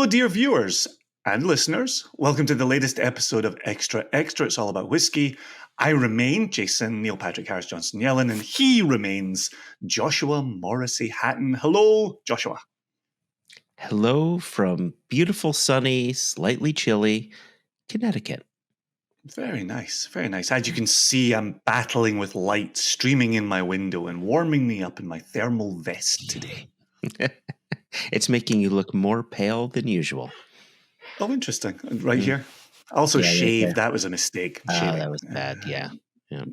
dear viewers and listeners. Welcome to the latest episode of Extra Extra. It's all about whiskey. I remain Jason Neil Patrick Harris Johnson Yellen, and he remains Joshua Morrissey Hatton. Hello, Joshua. Hello from beautiful, sunny, slightly chilly Connecticut. Very nice, very nice. As you can see, I'm battling with light streaming in my window and warming me up in my thermal vest today. It's making you look more pale than usual. Oh, interesting. Right here. Also shaved. Right. That was a mistake. Oh, that was bad. Yeah.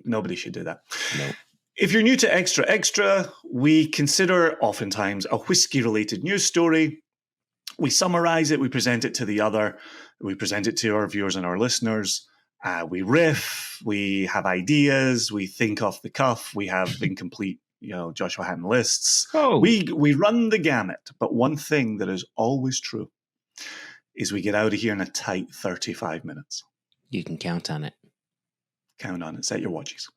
Nobody should do that. No. If you're new to Extra Extra, we consider oftentimes a whiskey-related news story. We summarize it. We present it to the other. We present it to our viewers and our listeners. We riff. We have ideas. We think off the cuff. We have incomplete Joshua Hatton lists. Oh. We run the gamut. But one thing that is always true is we get out of here in a tight 35 minutes. You can count on it. Count on it. Set your watches.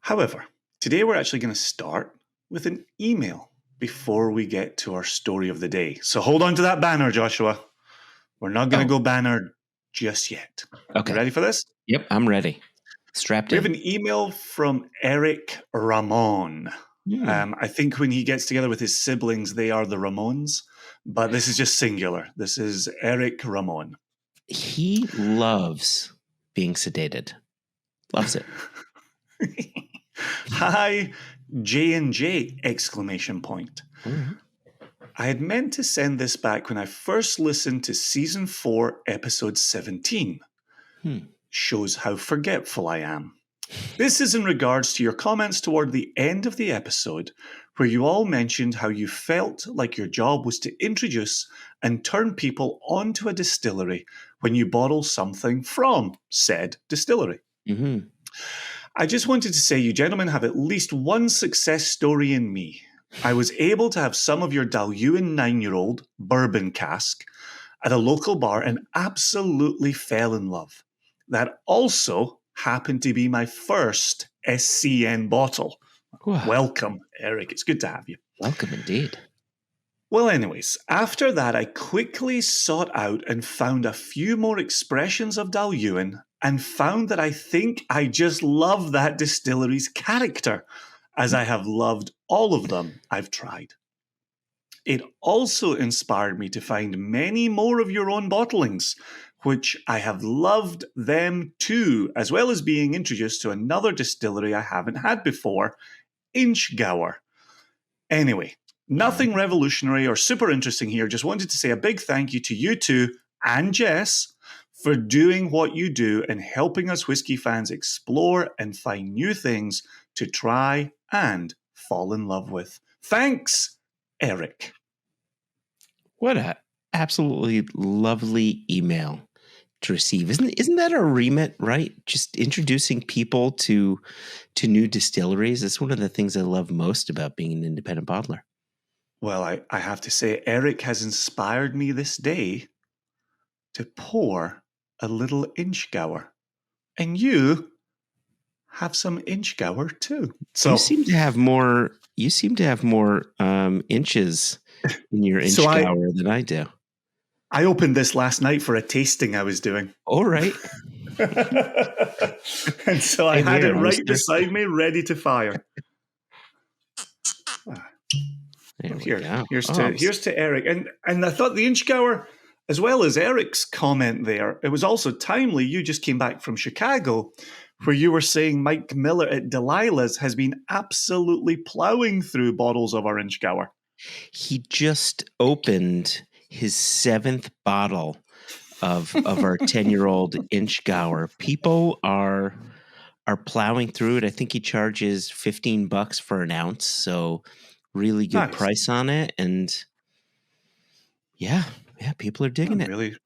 However, today we're actually going to start with an email before we get to our story of the day. So hold on to that banner, Joshua. We're not going to go banner just yet. Okay. You ready for this? Yep, I'm ready. Strapped We in. have an email from Eric Ramon. I think when he gets together with his siblings, they are the Ramones, but this is just singular. This is Eric Ramon. He loves being sedated. Loves it. Hi, J&J, exclamation point. Mm-hmm. I had meant to send this back when I first listened to Season 4, Episode 17. Shows how forgetful I am. This is in regards to your comments toward the end of the episode, where you all mentioned how you felt like your job was to introduce and turn people onto a distillery when you bottle something from said distillery. Mm-hmm. I just wanted to say you gentlemen have at least one success story in me. I was able to have some of your Dalhuin 9-year-old bourbon cask at a local bar and absolutely fell in love. That also happened to be my first SCN bottle. Wow. Welcome, Eric. It's good to have you. Welcome indeed. Well, anyways, after that, I quickly sought out and found a few more expressions of Dalhuin and found that I think I just love that distillery's character, as I have loved all of them I've tried. It also inspired me to find many more of your own bottlings, which I have loved them too, as well as being introduced to another distillery I haven't had before, Inchgauer. Anyway, nothing revolutionary or super interesting here. Just wanted to say a big thank you to you two and Jess for doing what you do and helping us whiskey fans explore and find new things to try and fall in love with. Thanks, Eric. What a absolutely lovely email to receive. Isn't that our remit, right? Just introducing people to new distilleries. That's one of the things I love most about being an independent bottler. Well, I have to say, Eric has inspired me this day to pour a little Inchgauer. And you have some Inchgauer too. So you seem to have more inches in your Inchgauer than I do. I opened this last night for a tasting I was doing. All right. And so I had it right beside me, ready to fire. Here's to Eric. And I thought the Inchgauer, as well as Eric's comment there, it was also timely. You just came back from Chicago, where you were saying Mike Miller at Delilah's has been absolutely plowing through bottles of our Inchgauer. He just opened his 7th bottle of our 10-year-old Inchgauer. People are plowing through it. I think he charges $15 for an ounce, so really good price on it. And yeah, people are digging it.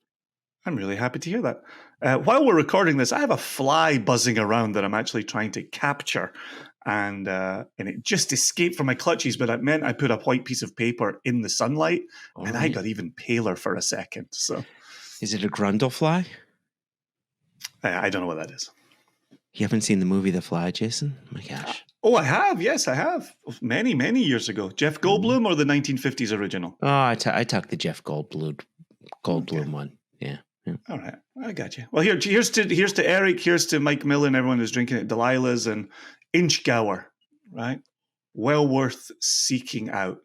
I'm really happy to hear that. While we're recording this, I have a fly buzzing around that I'm actually trying to capture. And it just escaped from my clutches, but it meant I put a white piece of paper in the sunlight, and I got even paler for a second. So, is it a grundlefly? I don't know what that is. You haven't seen the movie The Fly, Jason? Oh my gosh. Oh, I have. Yes, I have. Many, many years ago. Jeff Goldblum or the 1950s original? Oh, I took the Jeff Goldblum Goldblum one. Yeah. All right, I got you. Well, here's to Eric, here's to Mike Millen, everyone who's drinking it, Delilah's and Inchgower, right? Well worth seeking out.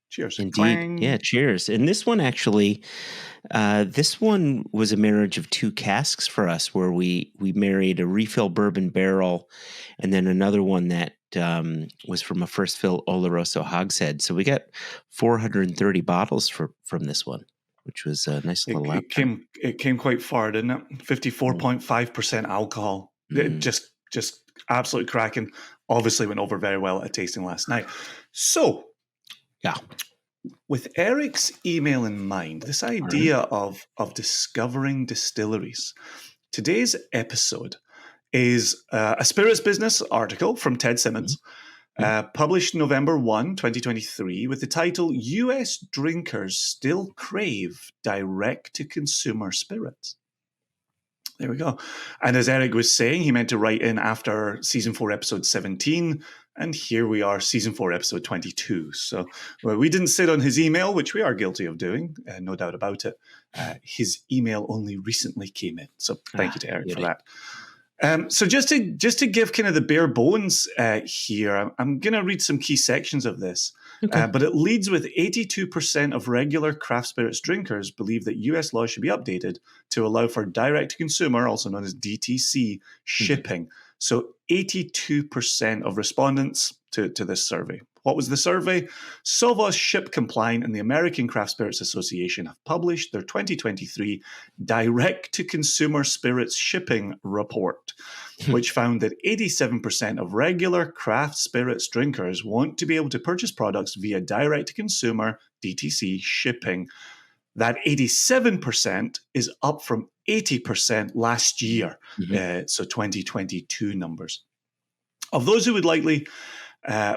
Cheers. Indeed. Clang. Yeah, cheers. And this one actually, this one was a marriage of two casks for us, where we married a refill bourbon barrel and then another one that was from a first fill Oloroso hogshead. So we got 430 bottles from this one, which was a nice little outcome. It came quite far, didn't it? 54.5% alcohol. It just absolutely cracking. Obviously went over very well at a tasting last night. So, yeah. With Eric's email in mind, this idea of discovering distilleries, today's episode is a Spirits Business article from Ted Simmons, published November 1, 2023, with the title, US Drinkers Still Crave Direct-to-Consumer Spirits. There we go. And as Eric was saying, he meant to write in after Season 4, Episode 17, and here we are, Season 4, Episode 22. So we didn't sit on his email, which we are guilty of doing, no doubt about it. His email only recently came in. So thank you to Eric for that. So just to give kind of the bare bones here, I'm going to read some key sections of this. Okay. But it leads with 82% of regular craft spirits drinkers believe that US laws should be updated to allow for direct-to-consumer, also known as DTC, shipping. So 82% of respondents to this survey. What was the survey? Sovos, Ship Compliant, and the American Craft Spirits Association have published their 2023 Direct-to-Consumer Spirits Shipping Report, which found that 87% of regular craft spirits drinkers want to be able to purchase products via direct-to-consumer DTC shipping. That 87% is up from 80% last year, so 2022 numbers. Of those who would likely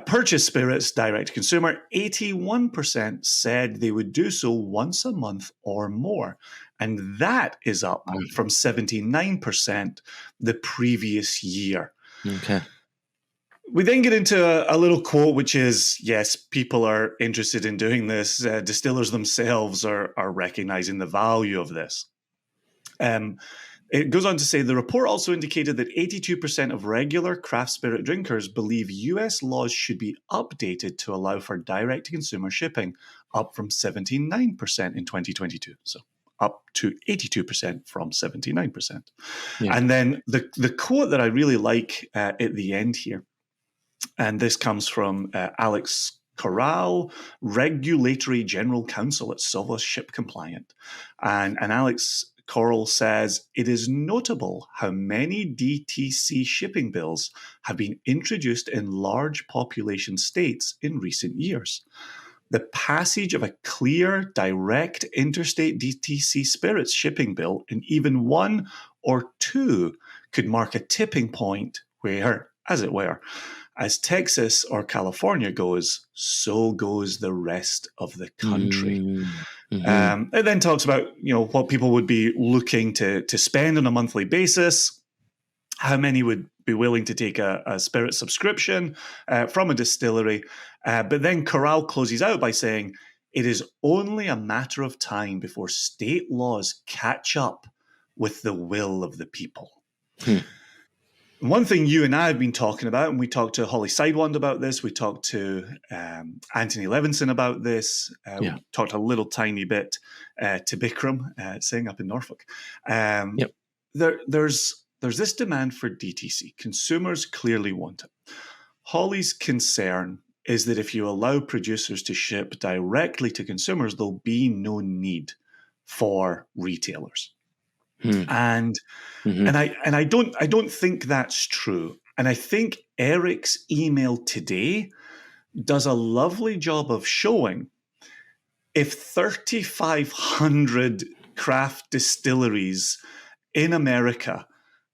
purchase spirits direct to consumer, 81% said they would do so once a month or more. And that is up from 79% the previous year. Okay. We then get into a little quote, which is, yes, people are interested in doing this. Distillers themselves are recognizing the value of this. It goes on to say, the report also indicated that 82% of regular craft spirit drinkers believe US laws should be updated to allow for direct-to-consumer shipping, up from 79% in 2022. So up to 82% from 79%. Yeah. And then the quote that I really like at the end here, and this comes from Alex Corral, Regulatory General Counsel at Sovos Ship Compliant. And Alex Corral says, it is notable how many DTC shipping bills have been introduced in large population states in recent years. The passage of a clear, direct interstate DTC spirits shipping bill in even one or two could mark a tipping point where, as it were, as Texas or California goes, so goes the rest of the country. It then talks about, what people would be looking to spend on a monthly basis, how many would be willing to take a spirit subscription from a distillery. But then Corral closes out by saying, it is only a matter of time before state laws catch up with the will of the people. One thing you and I have been talking about, and we talked to Holly Sidewand about this, we talked to Anthony Levinson about this, we talked a little tiny bit to Bikram, saying up in Norfolk. There's this demand for DTC. Consumers clearly want it. Holly's concern is that if you allow producers to ship directly to consumers, there'll be no need for retailers. And I don't think that's true. And I think Eric's email today does a lovely job of showing if 3,500 craft distilleries in America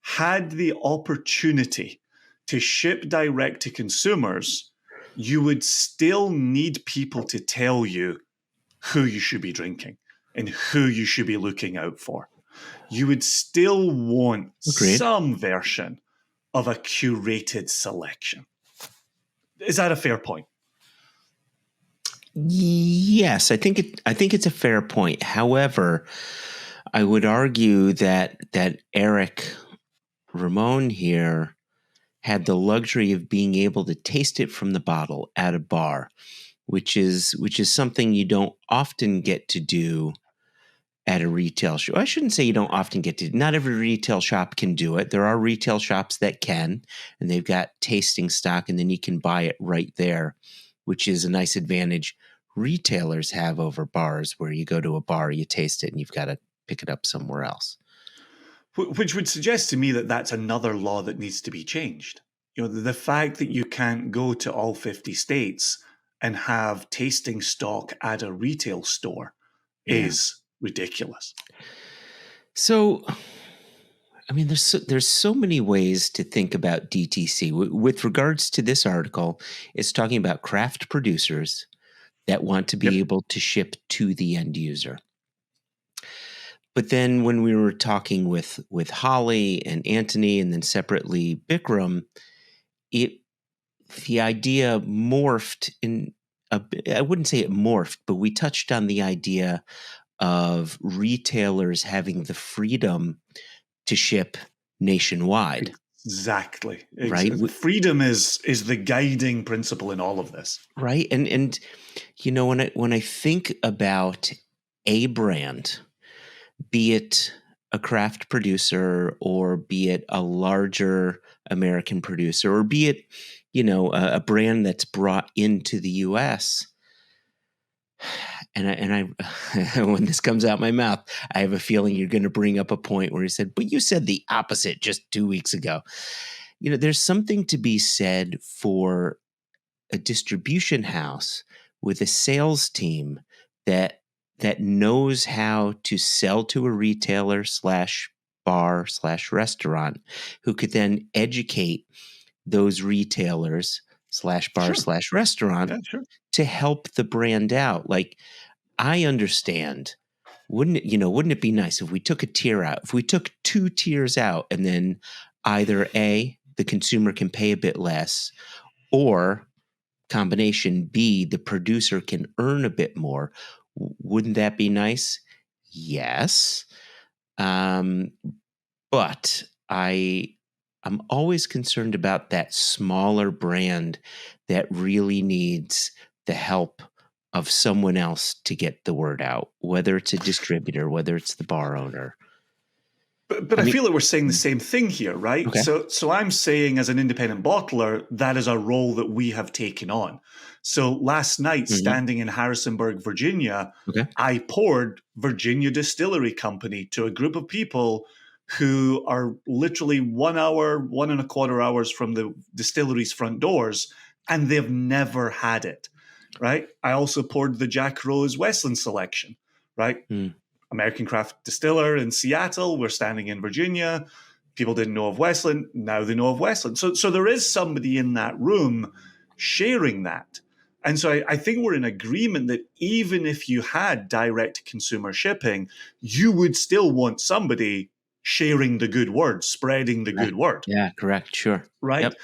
had the opportunity to ship direct to consumers, you would still need people to tell you who you should be drinking and who you should be looking out for. You would still want some version of a curated selection. Is that a fair point? Yes, I think it's a fair point. However, I would argue that Eric Ramon here had the luxury of being able to taste it from the bottle at a bar, which is something you don't often get to do at a retail shop. I shouldn't say you don't often get to. Not every retail shop can do it. There are retail shops that can, and they've got tasting stock, and then you can buy it right there, which is a nice advantage retailers have over bars, where you go to a bar, you taste it, and you've got to pick it up somewhere else. Which would suggest to me that that's another law that needs to be changed. The fact that you can't go to all 50 states and have tasting stock at a retail store Yeah. is ridiculous. So, I mean, there's so many ways to think about DTC. With regards to this article, it's talking about craft producers that want to be Yep. able to ship to the end user. But then when we were talking with Holly and Anthony, and then separately Bikram, it the idea morphed in I wouldn't say it morphed, but we touched on the idea of retailers having the freedom to ship nationwide, Exactly. right? Freedom is the guiding principle in all of this. Right. And when I think about a brand, be it a craft producer or be it a larger American producer or be it, a brand that's brought into the US. And I when this comes out my mouth, I have a feeling you're going to bring up a point where you said, but you said the opposite just 2 weeks ago. There's something to be said for a distribution house with a sales team that knows how to sell to a retailer slash bar slash restaurant, who could then educate those retailers slash bar Sure. slash restaurant Yeah, sure. to help the brand out. Like, I understand. Wouldn't it be nice if we took a tier out, if we took 2 tiers out, and then either A, the consumer can pay a bit less, or combination B, the producer can earn a bit more. Wouldn't that be nice? Yes. Um, but I'm always concerned about that smaller brand that really needs the help of someone else to get the word out, whether it's a distributor, whether it's the bar owner. But I I mean, feel like we're saying the same thing here, right? okay. So I'm saying as an independent bottler, that is a role that we have taken on. So last night, Mhm. standing in Harrisonburg, Virginia, Okay. I poured Virginia Distillery Company to a group of people who are literally 1 hour, 1.25 hours from the distillery's front doors, and they've never had it, right? I also poured the Jack Rose Westland selection, right? Mm. American craft distiller in Seattle. We're standing in Virginia. People didn't know of Westland. Now they know of Westland. So there is somebody in that room sharing that. And so I think we're in agreement that even if you had direct consumer shipping, you would still want somebody sharing the good word, spreading the Correct. good word, Yeah, correct. Sure. right? Yep.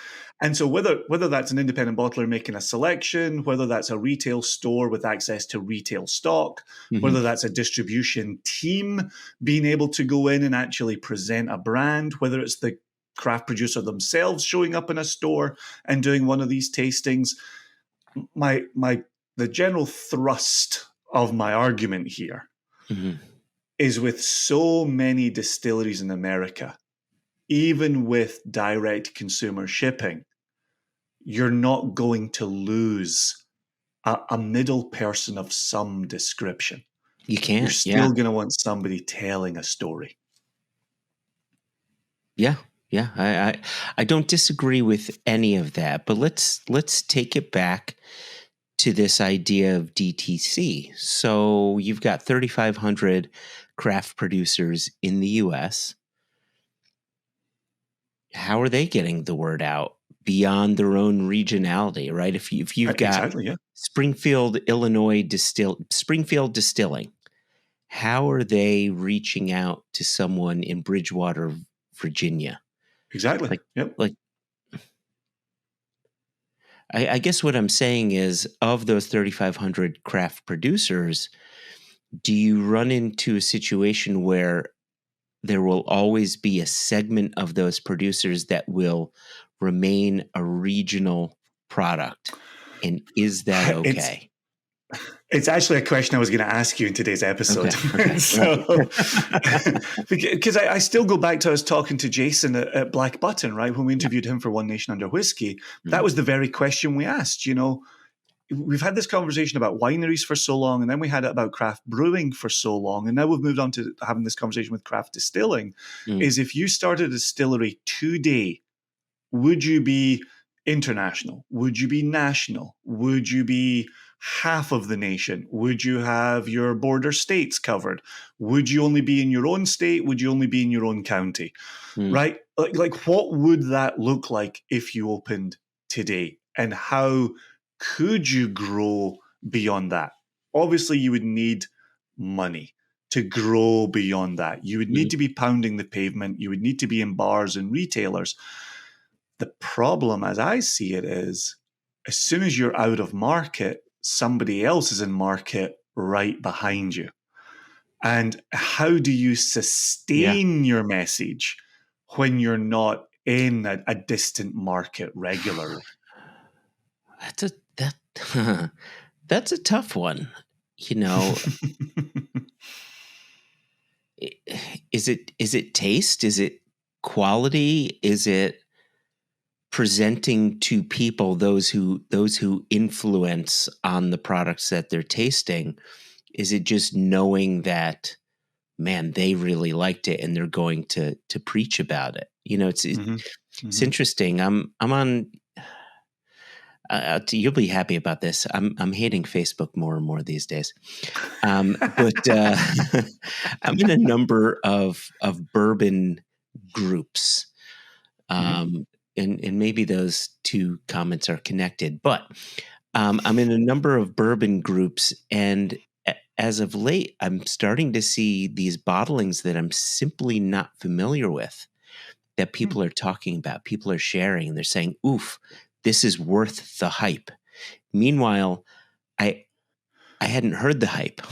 And so whether that's an independent bottler making a selection, whether that's a retail store with access to retail stock, Mhm. whether that's a distribution team being able to go in and actually present a brand, whether it's the craft producer themselves showing up in a store and doing one of these tastings, my the general thrust of my argument here Mhm. is with so many distilleries in America, even with direct consumer shipping, you're not going to lose a middle person of some description. You You're can't. Yeah. still going to want somebody telling a story. Yeah, yeah. I don't disagree with any of that, but let's take it back to this idea of DTC. So you've got 3,500 craft producers in the US. How are they getting the word out beyond their own regionality, right? If you've got Exactly, yeah. Springfield Distilling, how are they reaching out to someone in Bridgewater, Virginia? Exactly. Like Yep. like I guess what I'm saying is, of those 3,500 craft producers, do you run into a situation where there will always be a segment of those producers that will remain a regional product? And is that It's okay? It's actually a question I was going to ask you in today's episode. Okay. Okay. So, because I still go back to, I was talking to Jason at Black Button, right? When we Yeah. interviewed him for One Nation Under Whiskey, that Mhm. was the very question we asked. We've had this conversation about wineries for so long, and then we had it about craft brewing for so long, and now we've moved on to having this conversation with craft distilling. Mm. Is if you started a distillery today, would you be international? Would you be national? Would you be half of the nation? Would you have your border states covered? Would you only be in your own state? Would you only be in your own county? Mm. Right? Like what would that look like if you opened today? And how could you grow beyond that? Obviously, you would need money to grow beyond that. You would need Mm. to be pounding the pavement. You would need to be in bars and retailers. The problem, as I see it, is as soon as you're out of market, somebody else is in market right behind you. And how do you Yeah. sustain your message when you're not in a distant market regularly? That that's a tough one. You know, is it taste? Is it quality? Is it presenting to people, those who influence on the products that they're tasting? Is it just knowing that, man, they really liked it and they're going to preach about it? Mhm, It's mhm. interesting. I'm on. You'll be happy about this. I'm hating Facebook more and more these days. But I'm in a number of bourbon groups, Mhm. um, and maybe those two comments are connected. But I'm in a number of bourbon groups, and as of late, I'm starting to see these bottlings that I'm simply not familiar with, that Hmm. people are talking about, people are sharing, and they're saying, "Oof, this is worth the hype." Meanwhile, I I hadn't heard the hype,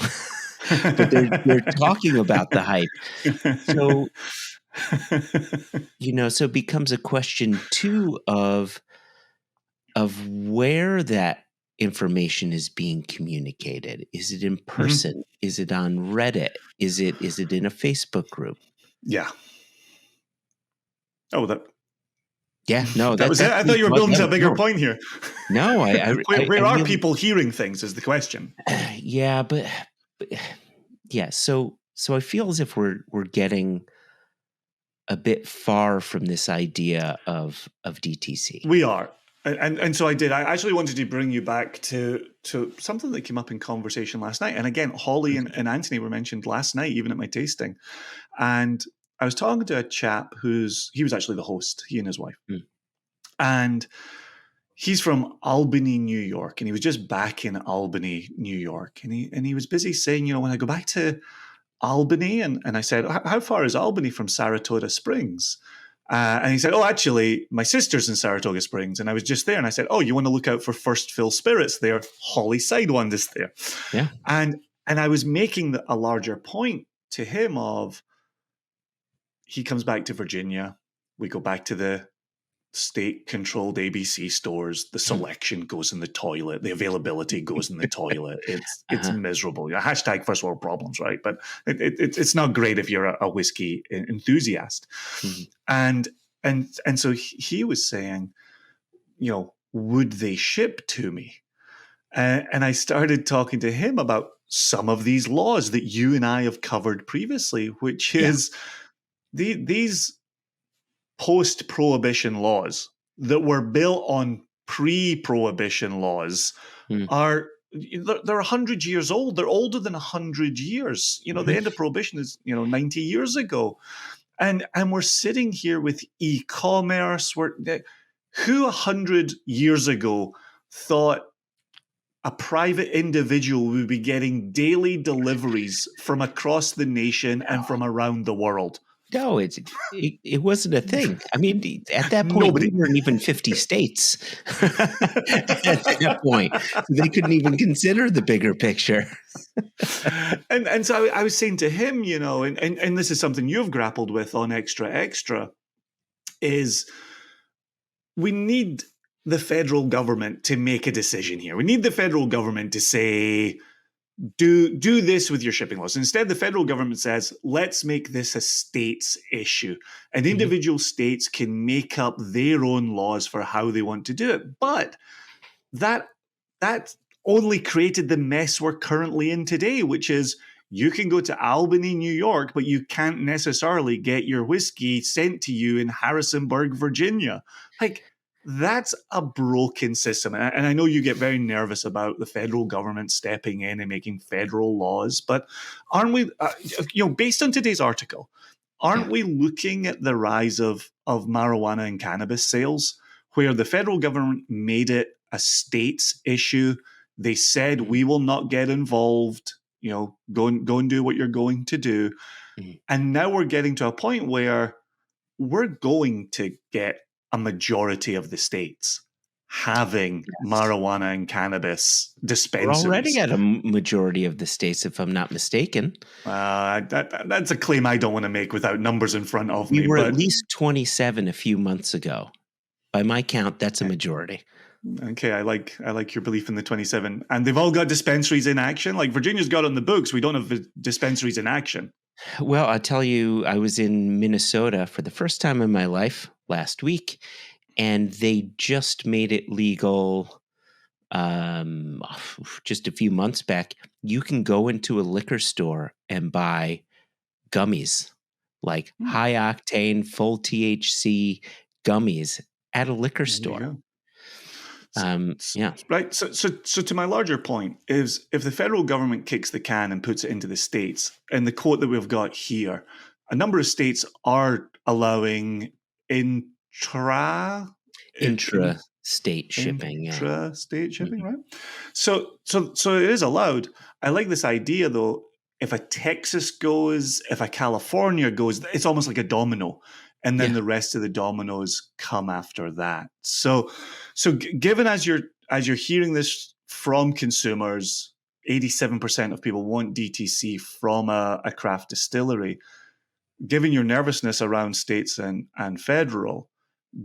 but they're talking about the hype. So, so it becomes a question too of where that information is being communicated. Is it in Mhm. person? Is it on Reddit? Is it in a Facebook group? Yeah. Oh, that Yeah, no, that that's was it. I thought actually you were what building that to a was bigger no, point here. no, Where I are really, people hearing things is the question. yeah, but yeah, so I feel as if we're getting a bit far from this idea of DTC. We are. And so I did. I actually wanted to bring you back to something that came up in conversation last night. And again, Holly Okay. and Anthony were mentioned last night, even at my tasting. And I was talking to a chap he was actually the host, he and his wife. Mm. And he's from Albany, New York, and he was just back in Albany, New York. And he was busy saying, when I go back to Albany, and I said, how far is Albany from Saratoga Springs? And he said, oh, actually, my sister's in Saratoga Springs, and I was just there. And I said, oh, you want to look out for First Fill Spirits there? Holly Sidewand is there. Yeah. And I was making a larger point to him of he comes back to Virginia. We go back to the state-controlled ABC stores. The Mm. selection goes in the toilet. The availability goes in the toilet. It's Uh-huh. miserable. Hashtag first world problems, right? But it's not great if you're a whiskey enthusiast. Mhm. And so he was saying, would they ship to me? And I started talking to him about some of these laws that you and I have covered previously, which Yeah. is these post-prohibition laws that were built on pre-prohibition laws Mm. are they're 100 years old. They're older than 100 years. The Mhm. end of prohibition is 90 years ago, and we're sitting here with e-commerce. Who 100 years ago thought a private individual would be getting daily deliveries from across the nation and from around the world? No, it wasn't a thing. I mean, at that point, we Nobody. weren't even 50 states at that point. So they couldn't even consider the bigger picture. And so I was saying to him, and this is something you've grappled with on Extra Extra, is we need the federal government to make a decision here. We need the federal government to say, do this with your shipping laws. Instead, the federal government says, let's make this a state's issue. And individual states can make up their own laws for how they want to do it. But that only created the mess we're currently in today, which is you can go to Albany, New York, but you can't necessarily get your whiskey sent to you in Harrisonburg, Virginia. Like, that's a broken system. And I know you get very nervous about the federal government stepping in and making federal laws, but aren't we, based on today's article, aren't we looking at the rise of marijuana and cannabis sales, where the federal government made it a state's issue? They said, we will not get involved, go and do what you're going to do. And now we're getting to a point where we're going to get a majority of the states having marijuana and cannabis dispensaries. We're already at a majority of the states, if I'm not mistaken. That's a claim I don't want to make without numbers in front of me. We were at least 27 a few months ago. By my count, that's a majority. Okay, I like your belief in the 27. And they've all got dispensaries in action. Like Virginia's got it on the books. We don't have dispensaries in action. Well, I'll tell you, I was in Minnesota for the first time in my life last week, and they just made it legal just a few months back. You can go into a liquor store and buy gummies, like high octane, full THC gummies at a liquor store. Right. So to my larger point is, if the federal government kicks the can and puts it into the states, and the quote that we've got here, a number of states are allowing intra-state shipping. Intra-state shipping, right? So it is allowed. I like this idea, though. If a Texas goes, if a California goes, it's almost like a domino. And then the rest of the dominoes come after that. So given as you're hearing this from consumers, 87% of people want DTC from a craft distillery. Given your nervousness around states and federal,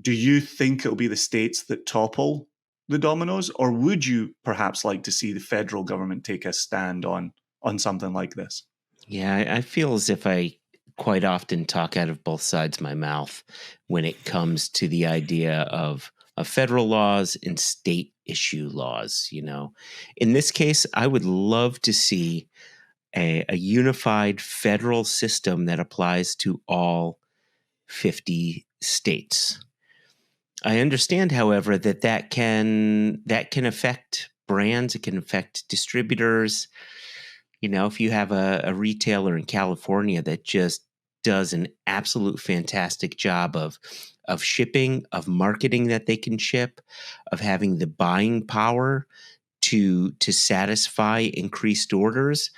do you think it'll be the states that topple the dominoes, or would you perhaps like to see the federal government take a stand on something like this? Yeah, I feel as if I quite often talk out of both sides of my mouth when it comes to the idea of federal laws and state issue laws. In this case, I would love to see a unified federal system that applies to all 50 states. I understand, however, that can affect brands. It can affect distributors. If you have a retailer in California that just does an absolute fantastic job of shipping, of marketing that they can ship, of having the buying power to satisfy increased orders,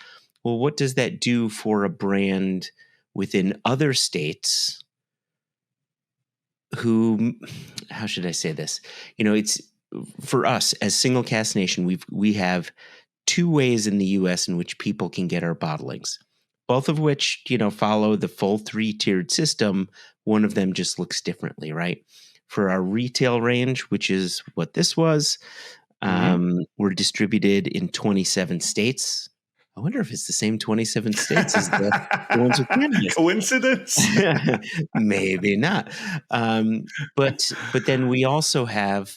well, what does that do for a brand within other states who, how should I say this? It's for us as Single Cask Nation, we have two ways in the U.S. in which people can get our bottlings, both of which, follow the full 3-tiered system. One of them just looks differently, right? For our retail range, which is what this was, we're distributed in 27 states. I wonder if it's the same 27 states as the ones with cannabis. Coincidence? Maybe not. But then we also have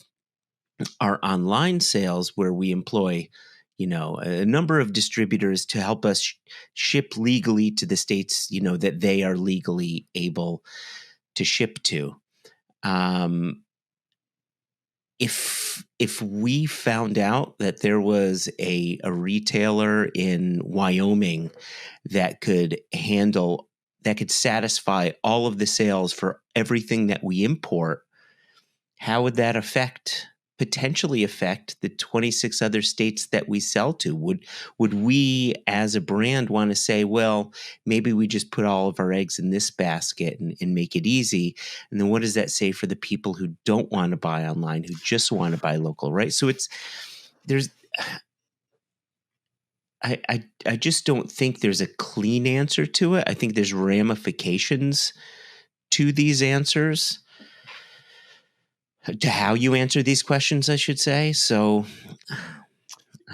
our online sales where we employ a number of distributors to help us ship legally to the states, that they are legally able to ship to. If we found out that there was a retailer in Wyoming that could satisfy all of the sales for everything that we import, how would that affect potentially affect the 26 other states that we sell to? Would we as a brand want to say, well, maybe we just put all of our eggs in this basket and make it easy? And then what does that say for the people who don't want to buy online, who just want to buy local, right? So there's I just don't think there's a clean answer to it. I think there's ramifications to these answers, to how you answer these questions, I should say. So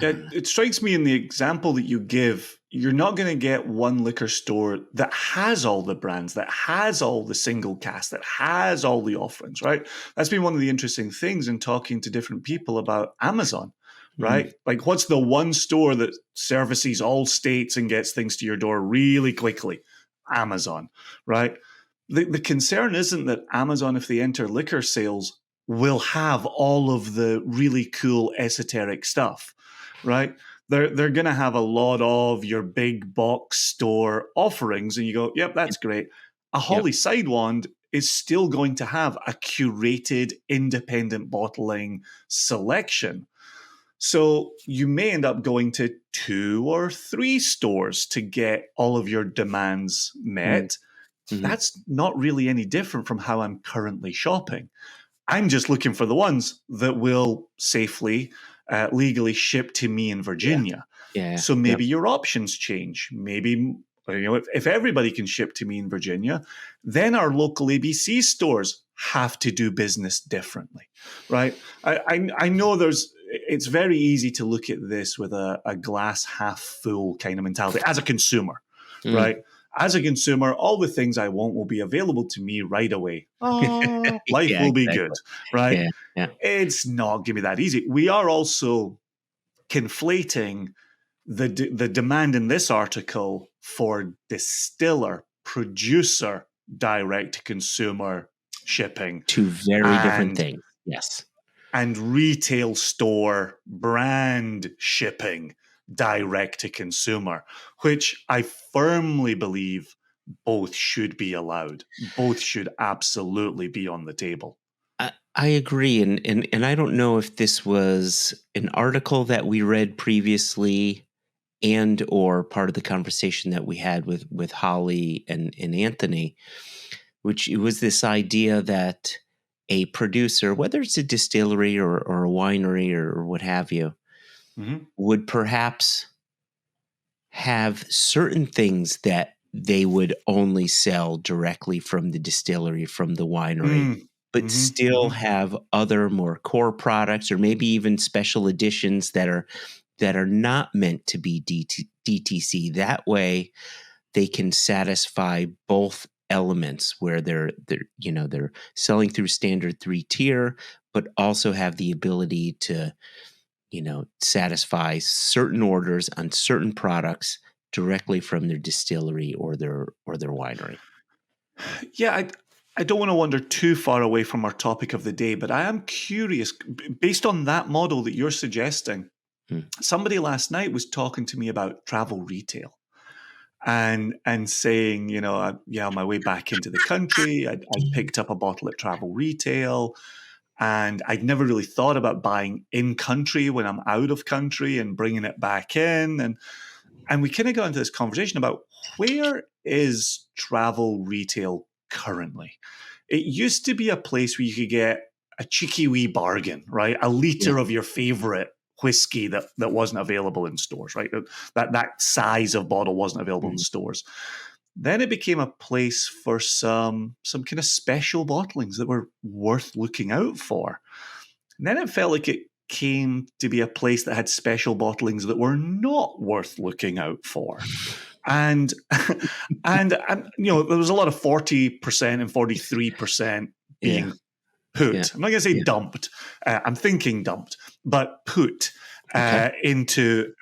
It strikes me in the example that you give, you're not going to get one liquor store that has all the brands, that has all the single cask, that has all the offerings, right? That's been one of the interesting things in talking to different people about Amazon, right? Like, what's the one store that services all states and gets things to your door really quickly? Amazon, right? The concern isn't that Amazon, if they enter liquor sales, will have all of the really cool esoteric stuff, right? They're going to have a lot of your big box store offerings, and you go, yep, that's great. A Holly Side Wand is still going to have a curated independent bottling selection. So you may end up going to 2 or 3 stores to get all of your demands met. That's not really any different from how I'm currently shopping. I'm just looking for the ones that will safely, legally ship to me in Virginia. So maybe your options change. Maybe, if everybody can ship to me in Virginia, then our local ABC stores have to do business differently, right? I know it's very easy to look at this with a glass half full kind of mentality as a consumer, right? As a consumer, all the things I want will be available to me right away. Oh, life will be good, right? It's not going to be that easy. We are also conflating the demand in this article for distiller, producer, direct consumer shipping. 2 very different things. Yes. And retail store brand shipping direct to consumer, which I firmly believe both should be allowed. Both should absolutely be on the table. I agree. And I don't know if this was an article that we read previously and or part of the conversation that we had with Holly and Anthony, which it was this idea that a producer, whether it's a distillery or a winery or what have you, would perhaps have certain things that they would only sell directly from the distillery, from the winery, but still have other more core products, or maybe even special editions that are not meant to be DTC. That way they can satisfy both elements, where they're selling through standard 3-tier, but also have the ability to satisfy certain orders on certain products directly from their distillery or their winery. Yeah, I don't want to wander too far away from our topic of the day, but I am curious, based on that model that you're suggesting. Somebody last night was talking to me about travel retail and saying, on my way back into the country, I picked up a bottle at travel retail. And I'd never really thought about buying in country when I'm out of country and bringing it back in. And we kind of got into this conversation about, where is travel retail currently? It used to be a place where you could get a cheeky wee bargain, right? A liter of your favorite whiskey that wasn't available in stores, right? That size of bottle wasn't available in stores. Then it became a place for some kind of special bottlings that were worth looking out for. And then it felt like it came to be a place that had special bottlings that were not worth looking out for. And there was a lot of 40% and 43% being put. I'm not going to say dumped. I'm thinking dumped, but put into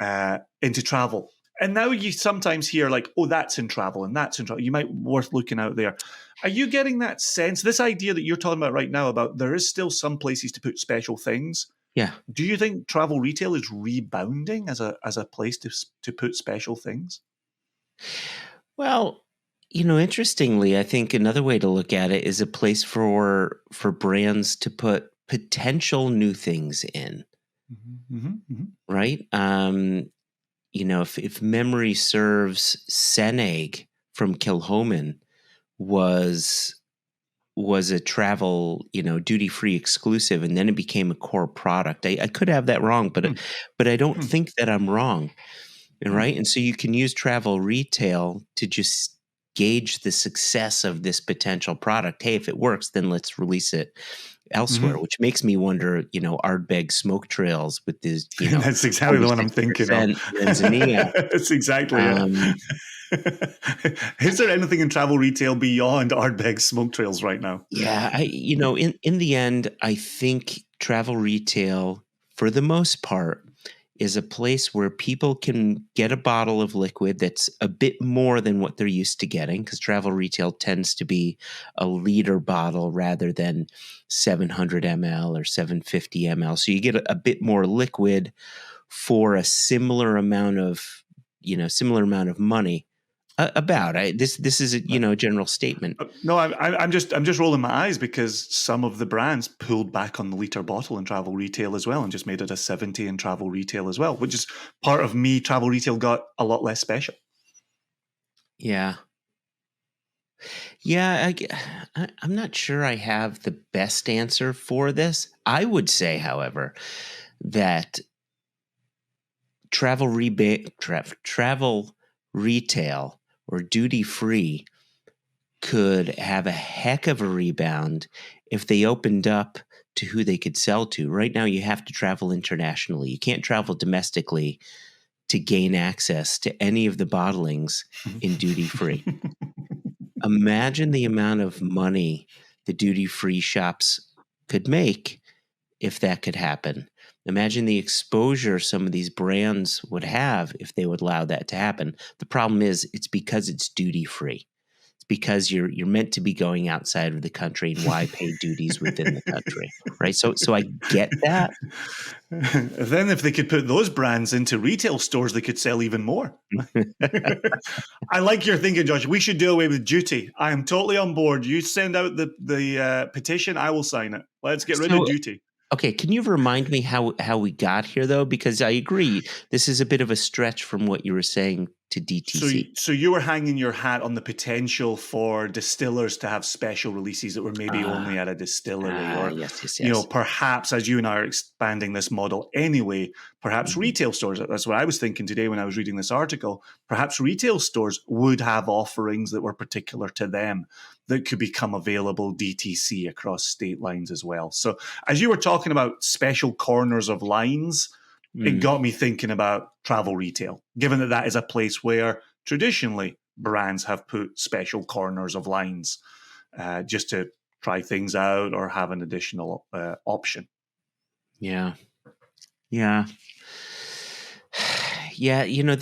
travel. And now you sometimes hear like, oh, that's in travel and that's in travel. You might worth looking out there. Are you getting that sense, this idea that you're talking about right now, about there is still some places to put special things? Yeah. Do you think travel retail is rebounding as a place to put special things? Well, interestingly, I think another way to look at it is a place for brands to put potential new things in, right? If memory serves, Seneg from Kilhoman was a travel, duty-free exclusive, and then it became a core product. I could have that wrong, but I don't think that I'm wrong, right? And so you can use travel retail to just gauge the success of this potential product. Hey, if it works, then let's release it elsewhere, which makes me wonder, Ardbeg smoke trails with this, That's exactly the one I'm thinking of. Tanzania. That's exactly it. Is there anything in travel retail beyond Ardbeg smoke trails right now? Yeah, in the end, I think travel retail, for the most part, is a place where people can get a bottle of liquid that's a bit more than what they're used to getting, because travel retail tends to be a liter bottle rather than 700 ml or 750 ml. So you get a bit more liquid for a similar amount of money. This is a general statement. No, I'm just rolling my eyes because some of the brands pulled back on the liter bottle in travel retail as well and just made it a 70 in travel retail as well, which is part of me. Travel retail got a lot less special. Yeah. I'm not sure I have the best answer for this. I would say, however, that travel retail or duty free could have a heck of a rebound if they opened up to who they could sell to. Right now, you have to travel internationally. You can't travel domestically to gain access to any of the bottlings in duty free. Imagine the amount of money the duty free shops could make if that could happen. Imagine the exposure some of these brands would have if they would allow that to happen. The problem is it's because it's duty free. It's because you're meant to be going outside of the country, and why pay duties within the country, right? So I get that. Then if they could put those brands into retail stores, they could sell even more. I like your thinking, Josh. We should do away with duty. I am totally on board. You send out the petition, I will sign it. Let's get rid of duty. Okay, can you remind me how we got here, though? Because I agree, this is a bit of a stretch from what you were saying to DTC. So you were hanging your hat on the potential for distillers to have special releases that were maybe only at a distillery, or yes. Perhaps as you and I are expanding this model anyway, perhaps retail stores. That's what I was thinking today when I was reading this article. Perhaps retail stores would have offerings that were particular to them that could become available DTC across state lines as well. So as you were talking about special corners of lines, it got me thinking about travel retail, given that is a place where traditionally brands have put special corners of lines just to try things out or have an additional option. Yeah. The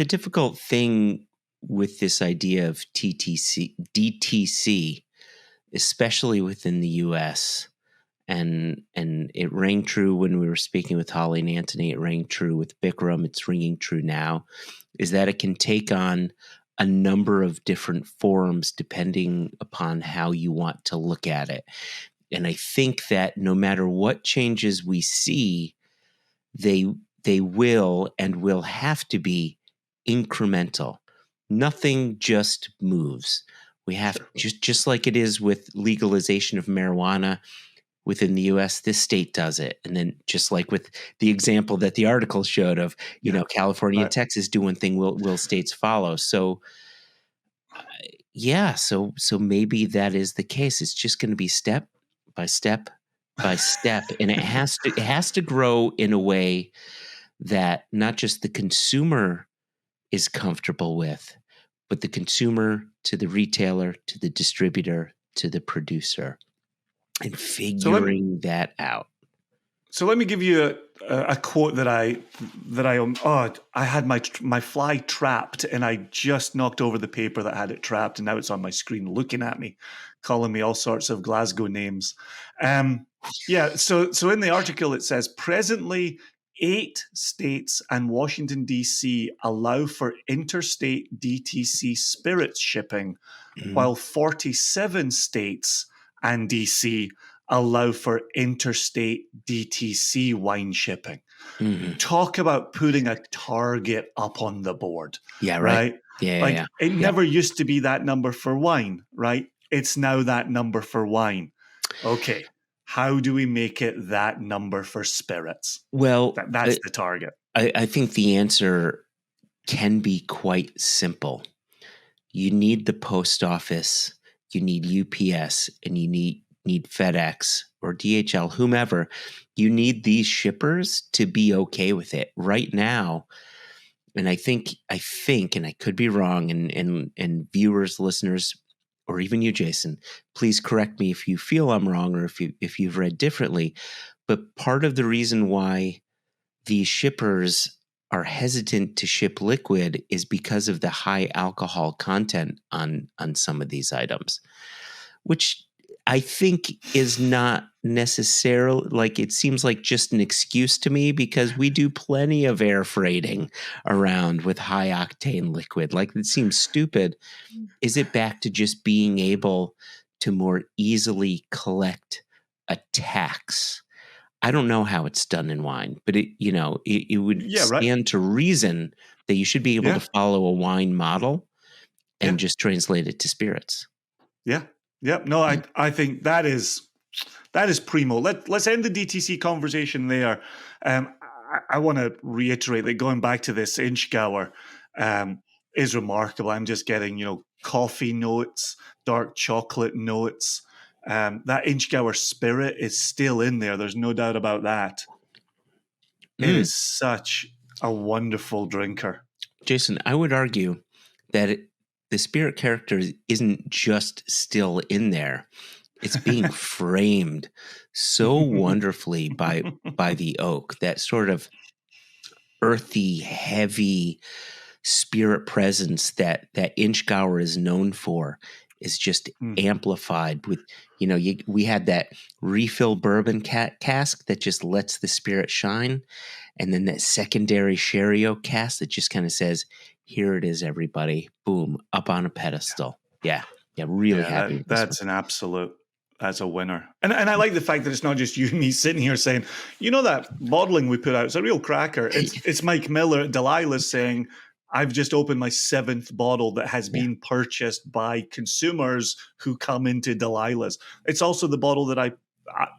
difficult thing with this idea of DTC, especially within the US, and it rang true when we were speaking with Holly and Anthony. It rang true with Bikram. It's ringing true now, is that it can take on a number of different forms depending upon how you want to look at it. And I think that no matter what changes we see, they will and will have to be incremental. Nothing just moves. We have just like it is with legalization of marijuana within the US, this state does it. And then just like with the example that the article showed of, California and Texas do one thing, will states follow? So so maybe that is the case. It's just going to be step by step by step. And it has to grow in a way that not just the consumer is comfortable with, but the consumer to the retailer, to the distributor, to the producer. And figuring that out. So let me give you a quote that I had my fly trapped, and I just knocked over the paper that had it trapped, and now it's on my screen looking at me, calling me all sorts of Glasgow names. So in the article it says, presently 8 states and Washington, D.C. allow for interstate DTC spirits shipping, while 47 states and DC allow for interstate DTC wine shipping. Mhm. Talk about putting a target up on the board, Yeah, right. right? Yeah. Like it Yeah. never used to be that number for wine, right? It's now that number for wine. Okay. How do we make it that number for spirits? Well, That's the target. I think the answer can be quite simple. You need the post office, you need UPS, and you need FedEx or DHL, whomever. You need these shippers to be okay with it right now. And I think, and I could be wrong, and viewers, listeners, or even you, Jason, please correct me if you feel I'm wrong or if you've read differently. But part of the reason why these shippers are hesitant to ship liquid is because of the high alcohol content on some of these items, which I think is not necessarily, like, it seems like just an excuse to me, because we do plenty of air freighting around with high octane liquid. Like, it seems stupid. Is it back to just being able to more easily collect a tax? I don't know how it's done in wine, but it would Yeah, right. stand to reason that you should be able Yeah. to follow a wine model Yeah. and just translate it to spirits. Yeah. Yeah. No, I think that is primo. Let's end the DTC conversation there. I want to reiterate that going back to this Inchgauer is remarkable. I'm just getting, coffee notes, dark chocolate notes. That Inchgauer spirit is still in there. There's no doubt about that. It is such a wonderful drinker. Jason, I would argue that the spirit character isn't just still in there. It's being framed so wonderfully by the oak, that sort of earthy, heavy spirit presence that Inchgauer is known for is just amplified with, we had that refill bourbon cask that just lets the spirit shine. And then that secondary sherry oak cask that just kind of says, here it is, everybody. Boom, up on a pedestal. Yeah. Really happy with this one. That's an absolute. That's a winner. And I like the fact that it's not just you and me sitting here saying, that bottling we put out, it's a real cracker. It's Mike Miller at Delilah's saying, I've just opened my 7th bottle that has been purchased by consumers who come into Delilah's. It's also the bottle that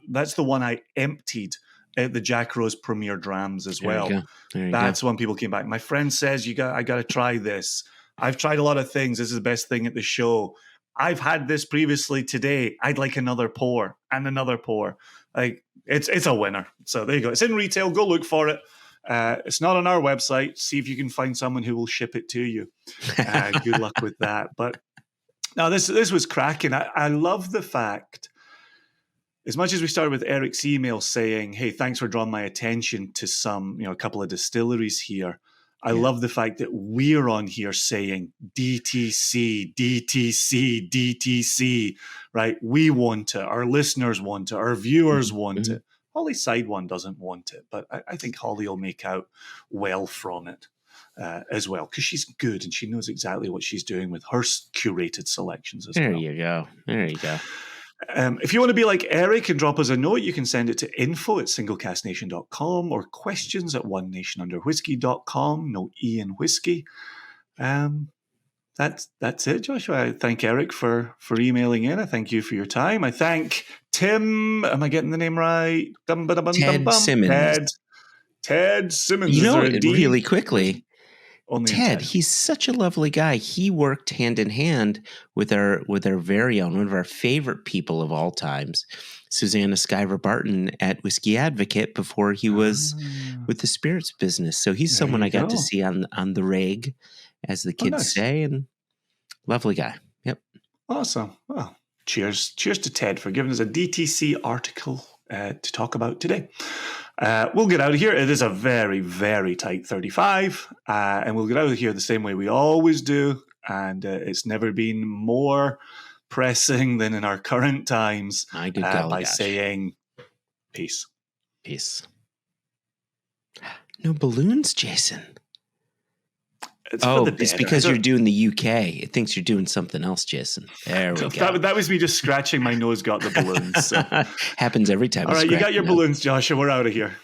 that's the one I emptied at the Jack Rose Premier Drams as well. That's when people came back. My friend says, I got to try this. I've tried a lot of things. This is the best thing at the show. I've had this previously today. I'd like another pour and another pour. Like it's a winner. So there you go. It's in retail. Go look for it. It's not on our website. See if you can find someone who will ship it to you. Good luck with that. But no, this was cracking. I love the fact, as much as we started with Eric's email saying, hey, thanks for drawing my attention to a couple of distilleries here. I love the fact that we're on here saying DTC, DTC, DTC, right? We want it. Our listeners want it. Our viewers want it. Holly Side One doesn't want it, but I think Holly will make out well from it as well, because she's good and she knows exactly what she's doing with her curated selections as well. There you go. If you want to be like Eric and drop us a note, you can send it to info@singlecastnation.com or questions@onenationunderwhiskey.com. No E in whiskey. That's it, Joshua. I thank Eric for emailing in. I thank you for your time. I thank Tim. Am I getting the name right? Ted Simmons. Ted Simmons. Really quickly, Only Ted, he's such a lovely guy. He worked hand in hand with our very own, one of our favorite people of all times, Susanna Skyver Barton at Whiskey Advocate, before he was with the spirits business. So he's someone I got to see on the reg, as the kids say, and lovely guy. Yep. Awesome. Well, cheers to Ted for giving us a DTC article to talk about today. We'll get out of here. It is a very, very tight 35, and we'll get out of here the same way we always do. And it's never been more pressing than in our current times by saying peace. Peace. No balloons, Jason. It's for the it's dead. because you're doing the UK. It thinks you're doing something else, Jason. There we go. That was me just scratching my nose, got the balloons. So. Happens every time. All right, you got your balloons, Joshua. We're out of here.